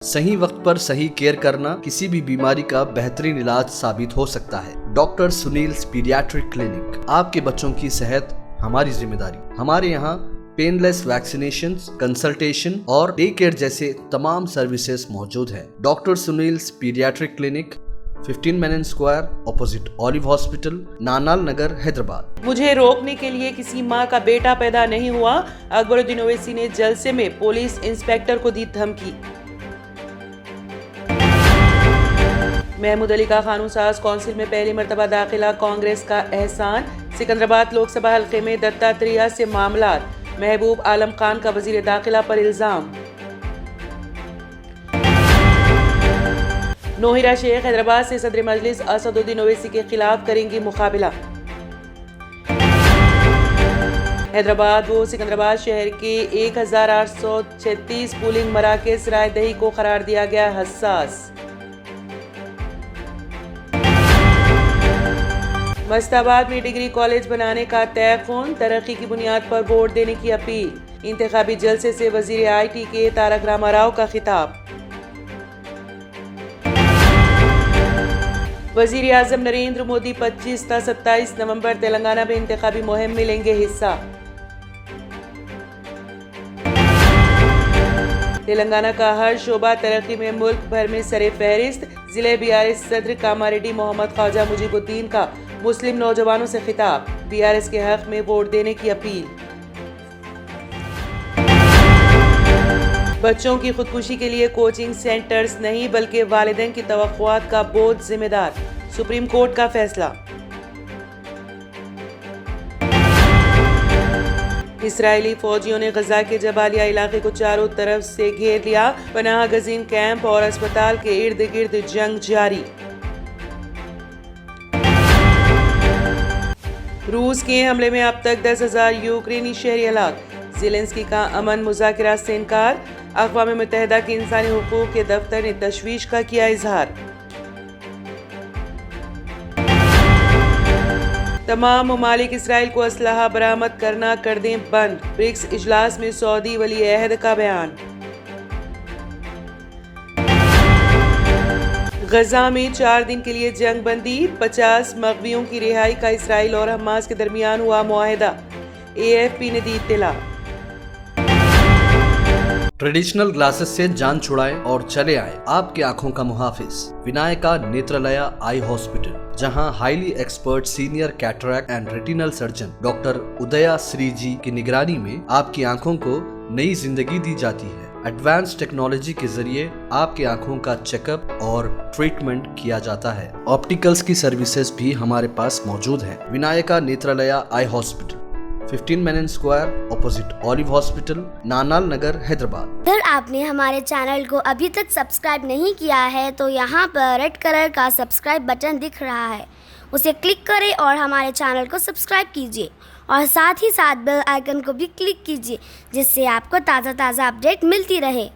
सही वक्त पर सही केयर करना किसी भी बीमारी का बेहतरीन इलाज साबित हो सकता है। डॉक्टर सुनील पीडियाट्रिक क्लिनिक, आपके बच्चों की सेहत हमारी जिम्मेदारी। हमारे यहाँ पेनलेस वैक्सीनेशन, कंसल्टेशन और डे केयर जैसे तमाम सर्विसेज मौजूद हैं। Doctor Sunil paediatric clinic, 15 Menon square, opposite Olive hospital, Nanal Nagar, Hyderabad. मुझे रोकने के लिए किसी मां का बेटा पैदा नहीं हुआ, अकबरुद्दीन ओवैसी ने जलसे में पुलिस इंस्पेक्टर को दी धमकी। महमूद अली का कानून साज कौंसिल में पहली मर्तबा दाखिला, कांग्रेस का एहसान। सिकंदराबाद लोकसभा हल्के में दत्तात्रेय से मामलात, महबूब आलम खान का वजीर दाखिला पर इल्जाम। नोहिरा शेख हैदराबाद से सदर मजलिस असदुद्दीन ओवैसी के खिलाफ करेंगी मुकाबला। हैदराबाद व सिकंदराबाद शहर के 1836 पोलिंग मराकज रायदही को करार दिया गया हसास। मस्ताबाद में डिग्री कॉलेज बनाने का तयक़ुन, तरक्की की बुनियाद पर वोट देने की अपील। इंतखाबी जलसे से वजीर IT के तारक रामाराव का खिताब। वजीर आजम नरेंद्र मोदी 25 से 27 नवंबर तेलंगाना में इंतखाबी मुहिम में लेंगे हिस्सा। तेलंगाना का हर शोबा तरक्की में मुल्क भर में सरे फहरिस्त। जिले BRS सदर कामारेड्डी मोहम्मद ख्वाजा मुजीबुद्दीन का मुस्लिम नौजवानों से खिताब, BRS के हक में वोट देने की अपील। बच्चों की खुदकुशी के लिए कोचिंग सेंटर्स नहीं बल्कि वालिदैन की तवक्कुआत का बोझ जिम्मेदार, सुप्रीम कोर्ट का फैसला। इसराइली फौजियों ने गजा के जबालिया इलाके को चारों तरफ से घेर लिया, पनाह गजीन कैंप और अस्पताल के इर्द गिर्द जंग जारी। रूस के हमले में अब तक 10,000 यूक्रेनी शहरी हलाक। ज़ेलेंस्की का अमन मुज़ाकिरात से इनकार। अक़वाम मुत्तहिदा के इंसानी हुकूक़ के दफ्तर ने तशवीश का किया इजहार। तमाम ममालिक इसराइल को असलहा बरामद करना कर दें बंद, ब्रिक्स इजलास में सऊदी वली अहद का बयान। गजा में 4 दिन के लिए जंग बंदी, 50 मग़वियों की रिहाई का इसराइल और हमास के दरमियान हुआ मुआहिदा, AFP ने दी इत्तला। ट्रेडिशनल ग्लासेस से जान छुड़ाएं और चले आए आपके आंखों का मुहाफिज, विनायका नेत्रालया आई हॉस्पिटल, जहां highly expert senior cataract and retinal surgeon doctor उदया श्री जी की निगरानी में आपकी आंखों को नई जिंदगी दी जाती है। एडवांस टेक्नोलॉजी के जरिए आपकी आंखों का चेकअप और ट्रीटमेंट किया जाता है। ऑप्टिकल्स की सर्विसेज भी हमारे पास मौजूद है। Vinayaka Netralaya eye hospital, 15 Menon square, opposite Olive hospital, Nanal Nagar, Hyderabad. अगर आपने हमारे चैनल को अभी तक सब्सक्राइब नहीं किया है तो यहाँ पर रेड कलर का सब्सक्राइब बटन दिख रहा है, उसे क्लिक करें और हमारे चैनल को सब्सक्राइब कीजिए और साथ ही साथ बेल आइकन को भी क्लिक कीजिए, जिससे आपको ताज़ा अपडेट मिलती रहे।